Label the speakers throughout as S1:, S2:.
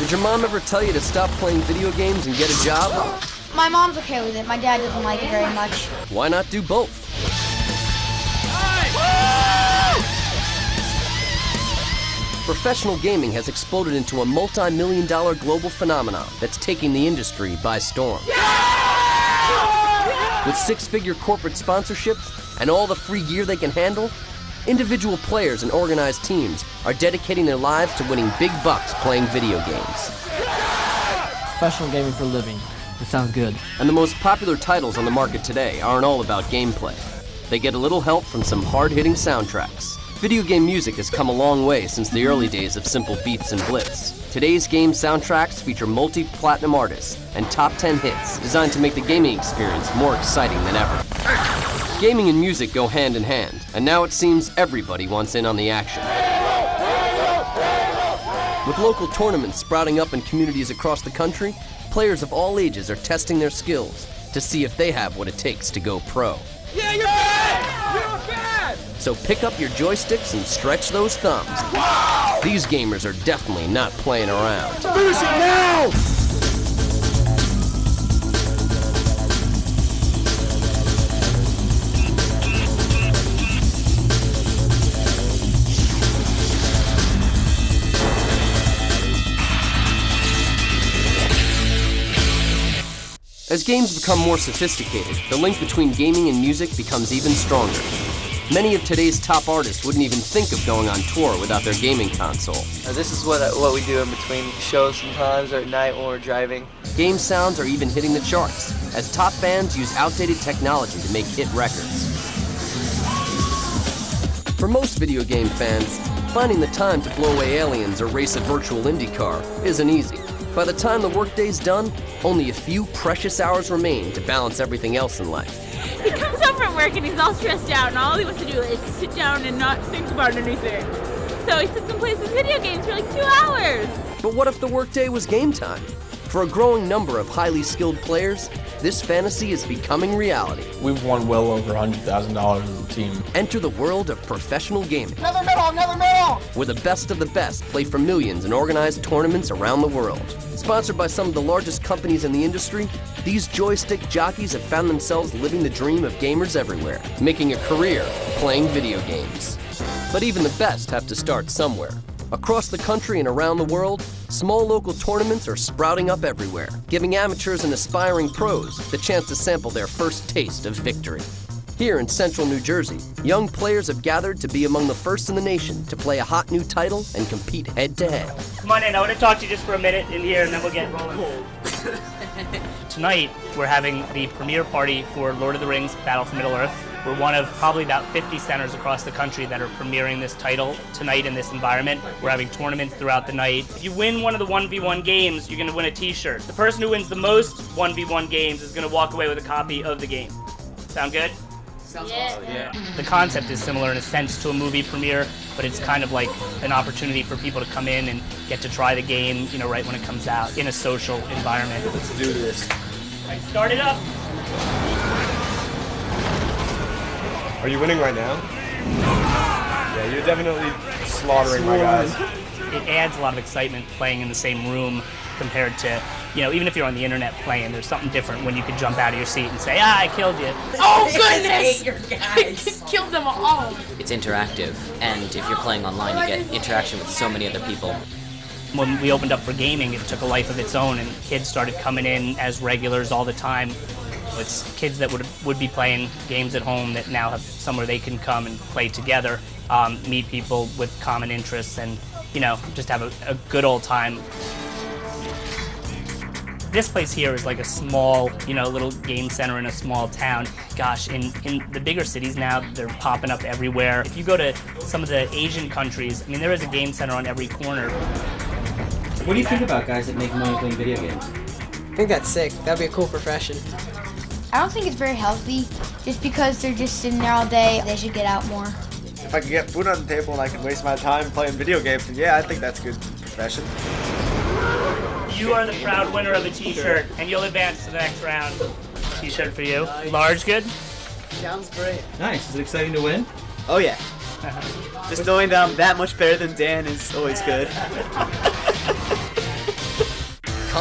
S1: Did your mom ever tell you to stop playing video games and get a job?
S2: My mom's okay with it. My dad doesn't like it very much.
S1: Why not do both? Professional gaming has exploded into a multi-million-dollar global phenomenon that's taking the industry by storm. With six-figure corporate sponsorships and all the free gear they can handle, individual players and organized teams are dedicating their lives to winning big bucks playing video games.
S3: Professional gaming for a living. That sounds good.
S1: And the most popular titles on the market today aren't all about gameplay. They get a little help from some hard-hitting soundtracks. Video game music has come a long way since the early days of simple beats and blips. Today's game soundtracks feature multi-platinum artists and top 10 hits designed to make the gaming experience more exciting than ever. Gaming and music go hand in hand, and now it seems everybody wants in on the action. With local tournaments sprouting up in communities across the country, players of all ages are testing their skills to see if they have what it takes to go pro.
S4: Yeah, you're bad! You're bad!
S1: So pick up your joysticks and stretch those thumbs.
S4: Wow!
S1: These gamers are definitely not playing around.
S4: Finish it now!
S1: As games become more sophisticated, the link between gaming and music becomes even stronger. Many of today's top artists wouldn't even think of going on tour without their gaming console.
S5: This is what we do in between shows sometimes, or at night when we're driving.
S1: Game sounds are even hitting the charts, as top bands use outdated technology to make hit records. For most video game fans, finding the time to blow away aliens or race a virtual IndyCar isn't easy. By the time the workday's done, only a few precious hours remain to balance everything else in life.
S6: He comes home from work and he's all stressed out, and all he wants to do is sit down and not think about anything. So he sits and plays his video games for like 2 hours.
S1: But what if the workday was game time? For a growing number of highly skilled players, this fantasy is becoming reality.
S7: We've won well over $100,000 as a team.
S1: Enter the world of professional gaming.
S4: Another medal! Another medal!
S1: Where the best of the best play for millions in organized tournaments around the world. Sponsored by some of the largest companies in the industry, these joystick jockeys have found themselves living the dream of gamers everywhere, making a career playing video games. But even the best have to start somewhere. Across the country and around the world, small local tournaments are sprouting up everywhere, giving amateurs and aspiring pros the chance to sample their first taste of victory. Here in central New Jersey, young players have gathered to be among the first in the nation to play a hot new title and compete head-to-head.
S8: Come on in, I want to talk to you just for a minute in here and then we'll get rolling. Tonight, we're having the premiere party for Lord of the Rings Battle for Middle-earth. We're one of probably about 50 centers across the country that are premiering this title tonight in this environment. We're having tournaments throughout the night. If you win one of the 1v1 games, you're going to win a t-shirt. The person who wins the most 1v1 games is going to walk away with a copy of the game. Sound good?
S6: Sounds awesome.
S8: Yeah. The concept is similar in a sense to a movie premiere, but it's kind of like an opportunity for people to come in and get to try the game, you know, right when it comes out in a social environment.
S7: Let's do this.
S8: All right, start it up.
S7: Are you winning right now? Yeah, you're definitely slaughtering my guys.
S8: It adds a lot of excitement playing in the same room compared to, you know, even if you're on the internet playing, there's something different when you can jump out of your seat and say, ah, I killed you.
S6: Oh, goodness! Killed them all.
S9: It's interactive, and if you're playing online, you get interaction with so many other people.
S8: When we opened up for gaming, it took a life of its own, and kids started coming in as regulars all the time. It's kids that would be playing games at home that now have somewhere they can come and play together, meet people with common interests, and, you know, just have a good old time. This place here is like a small, you know, little game center in a small town. Gosh, in the bigger cities now, they're popping up everywhere. If you go to some of the Asian countries, I mean, there is a game center on every corner.
S3: What do you think about guys that make money playing video games?
S5: I think that's sick. That'd be a cool profession.
S2: I don't think it's very healthy. Just because they're just sitting there all day, they should get out more.
S10: If I could get food on the table and I can waste my time playing video games, then yeah, I think that's a good profession.
S8: You are the proud winner of a t-shirt, and you'll advance to the next round. T-shirt for you. Large good?
S5: Sounds great.
S3: Nice. Is it exciting to win?
S5: Oh yeah. Just knowing that I'm that much better than Dan is always good.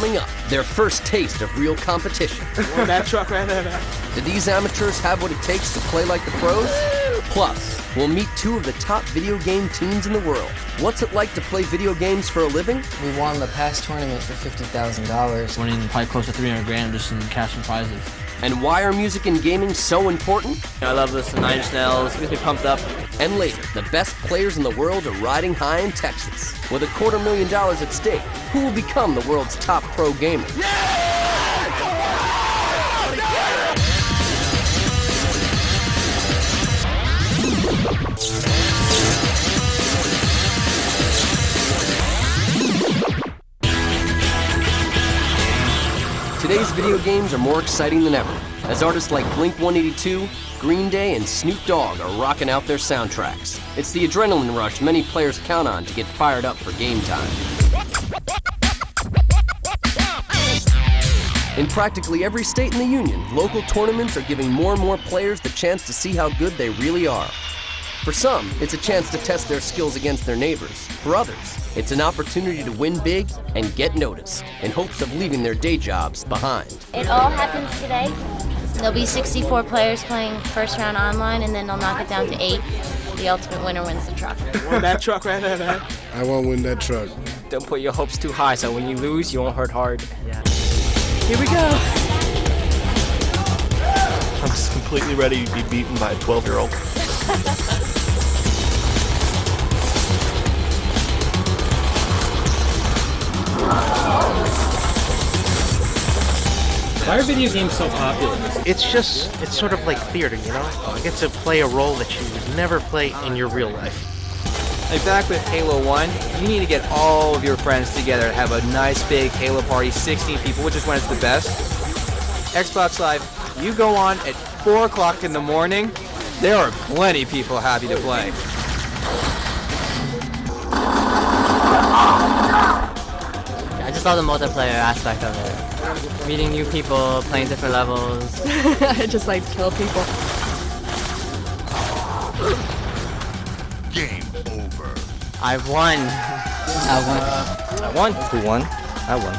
S1: Coming up, their first taste of real competition.
S4: That truck right there.
S1: Do these amateurs have what it takes to play like the pros? Plus, we'll meet two of the top video game teams in the world. What's it like to play video games for a living?
S3: We won the past tournament for $50,000. Winning probably close to 300 grand just in cash and prizes.
S1: And why are music and gaming so important?
S5: I love listening to Nine Inch Nails. It gets me pumped up.
S1: And later, the best players in the world are riding high in Texas. With $250,000 at stake, who will become the world's top pro gamer? Today's video games are more exciting than ever, as artists like Blink-182, Green Day, and Snoop Dogg are rocking out their soundtracks. It's the adrenaline rush many players count on to get fired up for game time. In practically every state in the union, local tournaments are giving more and more players the chance to see how good they really are. For some, it's a chance to test their skills against their neighbors. For others, it's an opportunity to win big and get noticed in hopes of leaving their day jobs behind.
S11: It all happens today. There'll be 64 players playing first round online, and then they'll knock it down to 8. The ultimate winner wins the truck.
S4: That truck right there, man.
S12: I won't win that truck.
S5: Don't put your hopes too high, so when you lose, you won't hurt hard.
S8: Yeah.
S4: Here we go.
S13: I'm just completely ready to be beaten by a 12-year-old.
S14: Why are video games so popular?
S15: It's sort of like theater, you know? You get to play a role that you would never play in your real life.
S16: Like back with Halo 1, you need to get all of your friends together to have a nice big Halo party, 16 people, which is when it's the best. Xbox Live, you go on at 4 o'clock in the morning, there are plenty of people happy to play.
S17: I just love the multiplayer aspect of it. Meeting new people, playing different levels.
S18: I just like to kill people.
S19: Game over.
S17: I've won.
S16: I won. Who won? I won.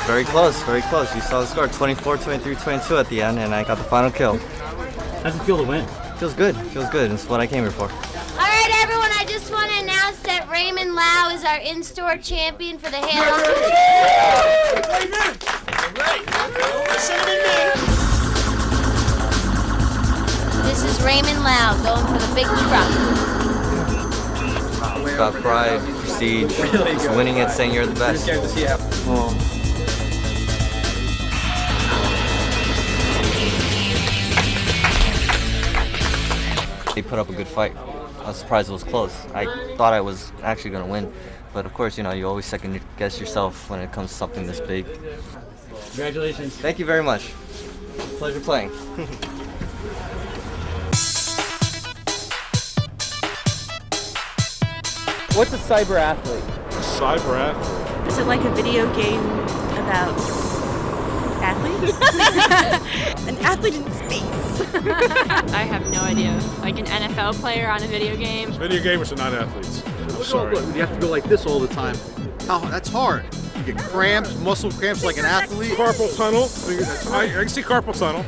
S16: Very close, very close. You saw the score, 24, 23, 22 at the end, and I got the final kill.
S14: How's it feel to win?
S16: Feels good, feels good. It's what I came here for.
S11: All right, everyone, I just want to announce that Raymond Lau is our in-store champion for the Halo. This is Raymond Lau going for the big truck.
S16: It's about pride, prestige, just winning it, saying you're the best. They put up a good fight. I was surprised it was close. I thought I was actually going to win. But of course, you know, you always second guess yourself when it comes to something this big.
S14: Congratulations.
S16: Thank you very much. Pleasure playing.
S5: What's a cyber athlete?
S13: Cyber athlete?
S18: Is it like a video game about athletes? An athlete in space.
S6: I have no idea. Like an NFL player on a video game.
S13: Video gamers are not athletes. I'm sorry.
S20: Look, you have to go like this all the time. That's hard. You get cramps, muscle cramps like an athlete.
S13: Carpal tunnel. I can see carpal tunnel.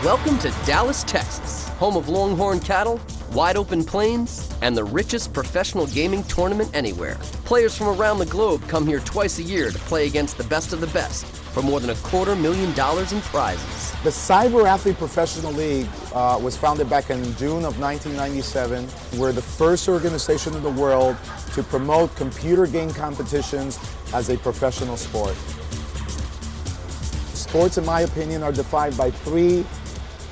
S1: Welcome to Dallas, Texas, home of Longhorn cattle, wide open plains, and the richest professional gaming tournament anywhere. Players from around the globe come here twice a year to play against the best of the best for more than $250,000 in prizes.
S21: The Cyber Athlete Professional League was founded back in June of 1997. We're the first organization in the world to promote computer game competitions as a professional sport. Sports, in my opinion, are defined by 3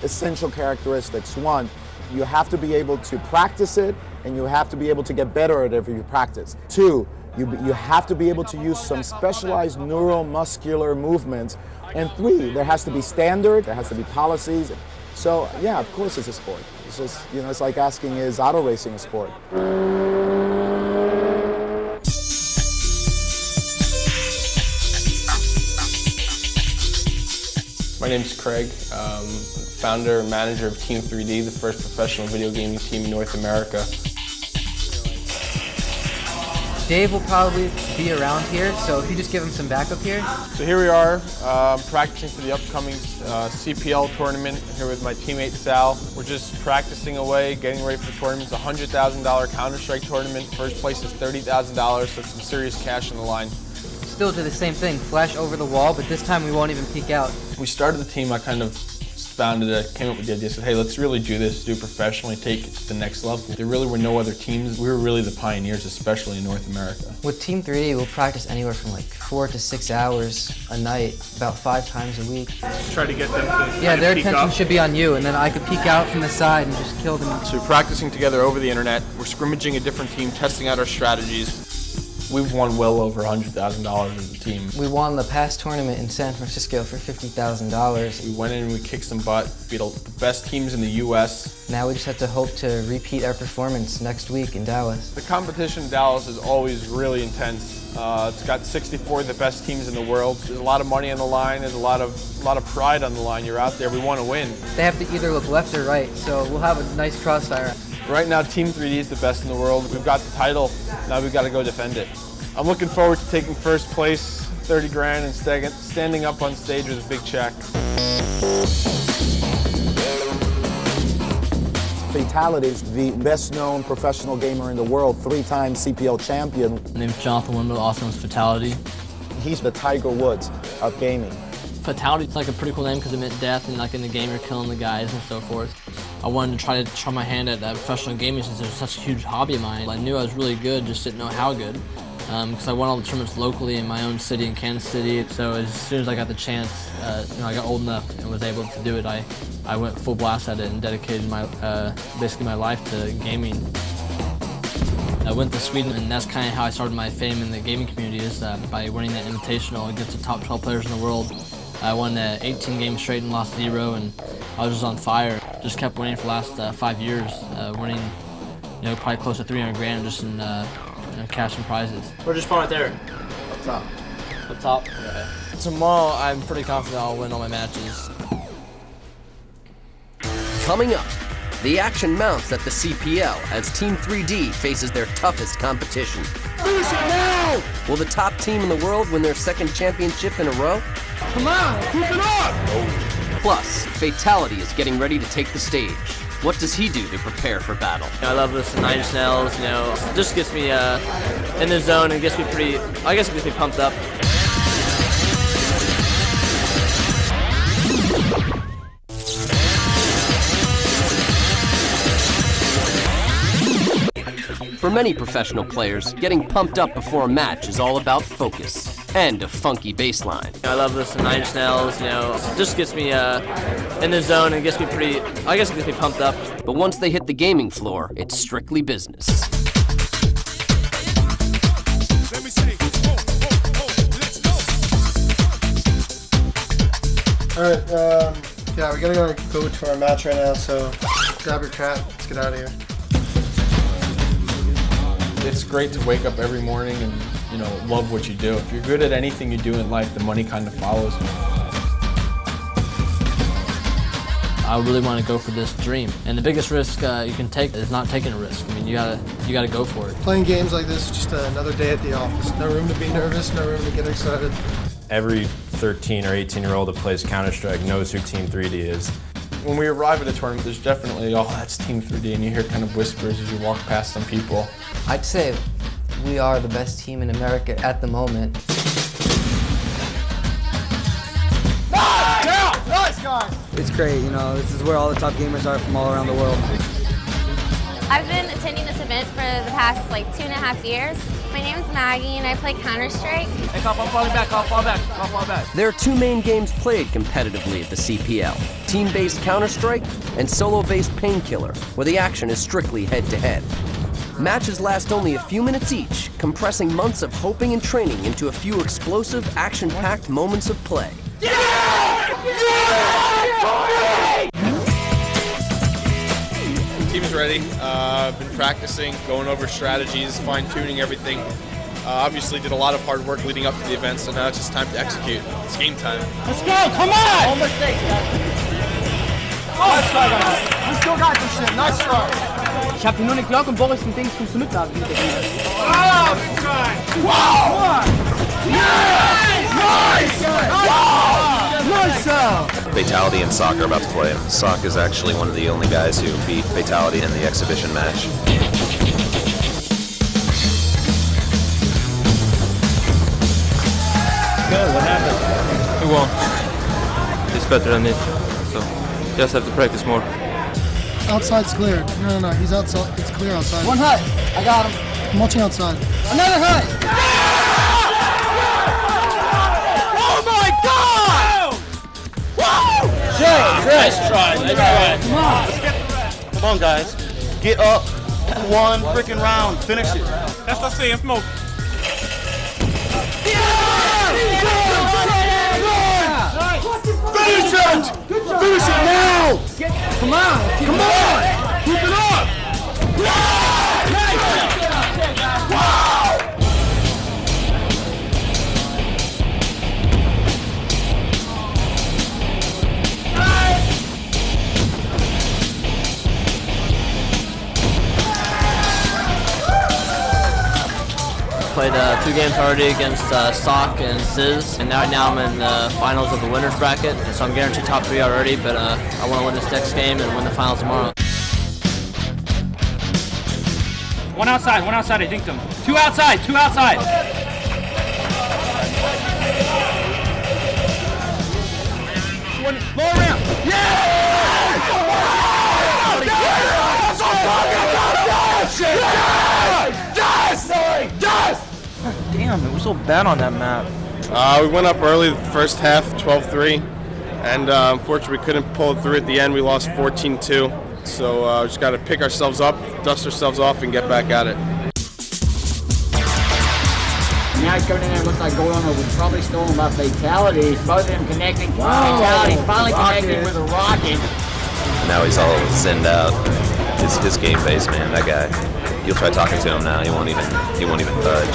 S21: essential characteristics. 1, you have to be able to practice it, and you have to be able to get better at it if you practice. 2, you have to be able to use some specialized neuromuscular movements And 3, there has to be standard, there has to be policies. So yeah, of course it's a sport. It's just, you know, it's like asking, is auto racing a sport?
S12: My name's Craig, founder and manager of Team 3D, the first professional video gaming team in North America.
S3: Dave will probably be around here, so if you just give him some backup here.
S12: So here we are, practicing for the upcoming CPL tournament here with my teammate Sal. We're just practicing away, getting ready for the tournament. It's a $100,000 Counter-Strike tournament. First place is $30,000, so some serious cash on the line.
S3: Still do the same thing, flash over the wall, but this time we won't even peek out.
S12: We started the team, I kind of founded it, came up with the idea, said, hey, let's really do this, do it professionally, take it to the next level. There really were no other teams. We were really the pioneers, especially in North America.
S3: With Team 3D, we'll practice anywhere from like 4 to 6 hours a night, about 5 times a week.
S13: Just try to get them to
S3: Yeah, their
S13: peek
S3: attention
S13: up.
S3: should be on you, and then I could peek out from the side and just kill them.
S12: So we're practicing together over the internet. We're scrimmaging a different team, testing out our strategies. We've won well over $100,000 as a team.
S3: We won the past tournament in San Francisco for $50,000.
S12: We went in and we kicked some butt, beat the best teams in the US.
S3: Now we just have to hope to repeat our performance next week in Dallas.
S12: The competition in Dallas is always really intense. It's got 64 of the best teams in the world. There's a lot of money on the line. There's a lot of pride on the line. You're out there. We want to win.
S3: They have to either look left or right, so we'll have a nice crossfire.
S12: Right now, Team 3D is the best in the world. We've got the title. Now we've got to go defend it. I'm looking forward to taking first place, 30 grand, and standing up on stage with a big check.
S21: Fatality is the best-known professional gamer in the world, 3-time CPL champion.
S3: My name's Jonathan Wimble, also known as Fatality.
S21: He's the Tiger Woods of gaming.
S3: Fatality is like a pretty cool name because it meant death, and like in the game you're killing the guys and so forth. I wanted to try my hand at professional gaming since it was such a huge hobby of mine. I knew I was really good, just didn't know how good. Because I won all the tournaments locally in my own city, in Kansas City. So as soon as I got the chance, I got old enough and was able to do it, I went full blast at it and dedicated basically my life to gaming. I went to Sweden, and that's kind of how I started my fame in the gaming community, is by winning that invitational against the top 12 players in the world. I won 18 games straight and lost 0, and I was just on fire. Just kept winning for the last 5 years, winning probably close to 300 grand just in cash and prizes. We're just right there.
S21: Up top.
S3: Up top? Okay. Tomorrow, I'm pretty confident I'll win all my matches.
S1: Coming up, the action mounts at the CPL as Team 3D faces their toughest competition.
S4: Finish it now!
S1: Will the top team in the world win their second championship in a row?
S4: Come on, keep it up!
S1: Plus, Fatality is getting ready to take the stage. What does he do to prepare for battle?
S3: I love this 9 snails, just gets me in the zone and gets me I guess it gets me pumped up.
S1: For many professional players, getting pumped up before a match is all about focus and a funky bass line.
S3: I love this 9 snails, just gets me in the zone and gets me I guess it gets me pumped up.
S1: But once they hit the gaming floor, it's strictly business.
S19: Alright, yeah, we gotta go to our match right now, so grab your crap, let's get out of here.
S12: It's great to wake up every morning and, love what you do. If you're good at anything you do in life, the money kind of follows you.
S3: I really want to go for this dream, and the biggest risk you can take is not taking a risk. I mean, you gotta go for it.
S19: Playing games like this is just another day at the office. No room to be nervous, no room to get excited.
S7: Every 13 or 18-year-old that plays Counter-Strike knows who Team 3D is.
S12: When we arrive at a tournament, there's definitely, oh, that's Team 3D, and you hear kind of whispers as you walk past some people.
S3: I'd say we are the best team in America at the moment.
S19: Nice, guys!
S22: It's great, this is where all the top gamers are from all around the world.
S11: I've been attending this event for the past 2.5 years. My name is Maggie and I play Counter-Strike.
S4: Hey, I'll fall back.
S1: There are 2 main games played competitively at the CPL. Team-based Counter-Strike and solo-based Painkiller, where the action is strictly head-to-head. Matches last only a few minutes each, compressing months of hoping and training into a few explosive, action-packed moments of play.
S4: Yeah!
S12: Team's ready. I've been practicing, going over strategies, fine-tuning everything. Obviously did a lot of hard work leading up to the event, so now it's just time to execute. It's game time.
S4: Let's go, come on!
S19: All mistakes, guys. Nice try, guys. We still got this shit. Nice try.
S17: Ich hab hier nur den Glock und Boris und Dings kommst du mit da.
S4: Oh, big try! Wow! Nice! Nice!
S2: Fatality and Sock are about to play. Sock is actually one of the only guys who beat Fatality in the exhibition match.
S14: Good, what happened?
S9: Who won? He's better than me, so just have to practice more.
S19: Outside's clear. No, he's outside. It's clear outside.
S17: One hut. I got him.
S19: I'm watching outside.
S17: Another hut.
S4: Oh my God! Woo!
S14: Nice try.
S17: Come on.
S14: Come on, guys. Get up. One freaking round. Finish it.
S13: That's what I'm saying, smoke.
S4: Finish it! Finish it now!
S17: Come on.
S4: Come on! Keep it up!
S3: Played 2 games already against Sock and Sizz, and now I'm in the finals of the winners bracket, and so I'm guaranteed top 3 already, but I want to win this next game and win the finals tomorrow.
S14: One outside, I dinked him. 2 outside, 2 outside.
S4: One more round. Yeah! That's what I'm talking about! Yes! Yes!
S14: Damn, it was so bad on that map.
S12: We went up early the first half, 12-3, and unfortunately we couldn't pull it through at the end. We lost 14-2, so just got to pick ourselves up, dust ourselves off, and get back at it.
S17: Now he's coming in there, looks like Goldhammer was probably stolen by Fatality. Both of them connecting. Fatality finally connecting with a rocket.
S2: Now he's all zinned out. His game face, man, that guy. You'll try talking to him now, he won't even budge.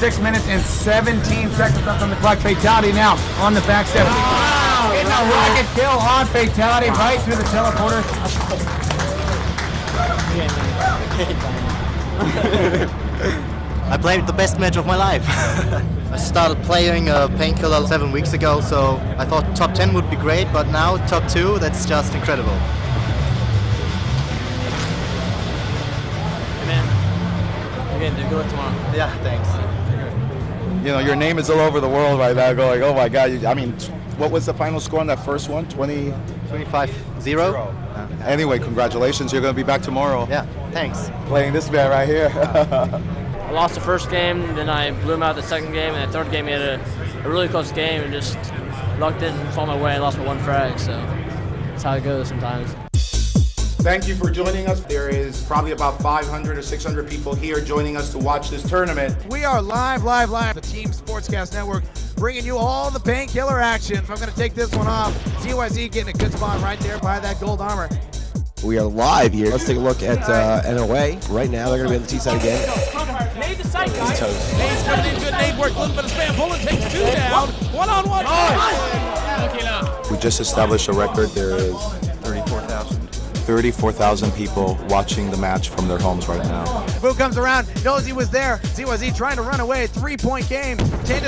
S4: 6 minutes and 17 seconds left on the clock. Fatality now on the back step. Wow! Getting a rocket kill on Fatality right through the teleporter.
S22: I played the best match of my life. I started playing Painkiller 7 weeks ago, so I thought top 10 would be great, but now top 2, that's just incredible.
S3: Hey man, again, dude, good luck tomorrow.
S22: Yeah, thanks.
S21: You know, your name is all over the world right now, going, oh my God. I mean, what was the final score on that first one?
S22: 25-0.
S21: Anyway, congratulations. You're going to be back tomorrow.
S22: Yeah, thanks.
S21: Playing this man right here.
S3: I lost the first game, then I blew him out the second game, and the third game he had a really close game, and just luck didn't fall my way. I lost by 1 frag, so that's how it goes sometimes.
S21: Thank you for joining us. There is probably about 500 or 600 people here joining us to watch this tournament.
S4: We are live. The Team Sportscast Network bringing you all the Painkiller action. If I'm going to take this one off, ZYZ getting a good spot right there by that gold armor.
S23: We are live here. Let's take a look at NOA. Right now, they're going to be on the T side again.
S4: Nade the site, guys. Nade's coming in good. Nade work. A little bit of spam. Bullet takes 2 down. One-on-one.
S21: We just established a record. There is 34,000 people watching the match from their homes right now.
S4: Boo comes around, knows he was there. ZYZ trying to run away. 3-point game. 10-7. There he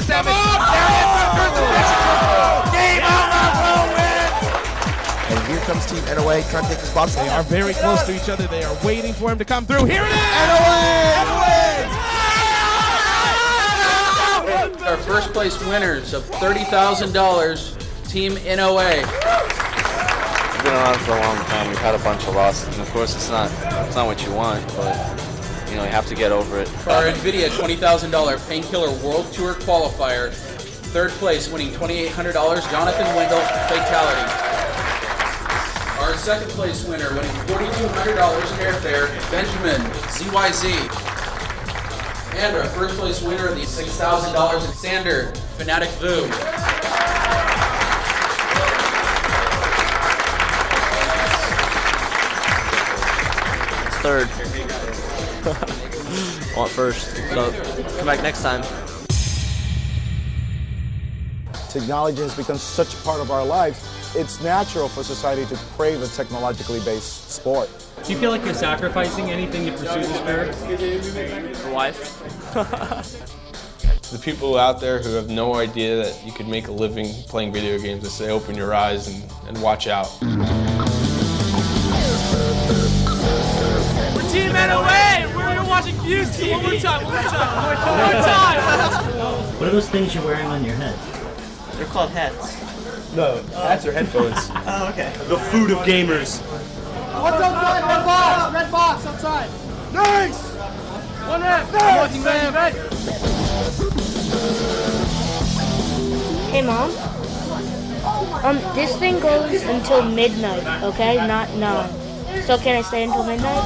S4: is. Game over. Wins.
S23: And here comes Team NOA trying to take the spots.
S4: They are very close to each other. They are waiting for him to come through. Here it is. NOA.
S24: Our first place winners of $30,000, Team NOA.
S25: We've been around for a long time. We've had a bunch of losses, and of course, it's not what you want, but you have to get over it.
S24: For our NVIDIA $20,000 Painkiller World Tour qualifier, third place winning $2,800, Jonathan Wendell, Fatality. Our second place winner winning $4,200 in airfare, Benjamin, ZYZ. And our first place winner of the $6,000 is Sander, Fanatic Vu.
S5: Third. Want first. So come back next time.
S21: Technology has become such a part of our lives, it's natural for society to crave a technologically based sport.
S8: Do you feel like you're sacrificing anything to pursue this sport?
S5: For life.
S12: The people out there who have no idea that you could make a living playing video games, I say open your eyes and watch out.
S10: We're Team NOA! We're watching Fuse TV! One more time!
S15: What are those things you're wearing on your head?
S5: They're called hats.
S7: No, hats are headphones.
S15: Oh, okay.
S7: The food of gamers.
S4: What's outside? Red box! Red box outside! Nice! One rep! Nice!
S16: Hey, Mom. This thing goes until midnight, okay? Not 9. So can I stay until midnight?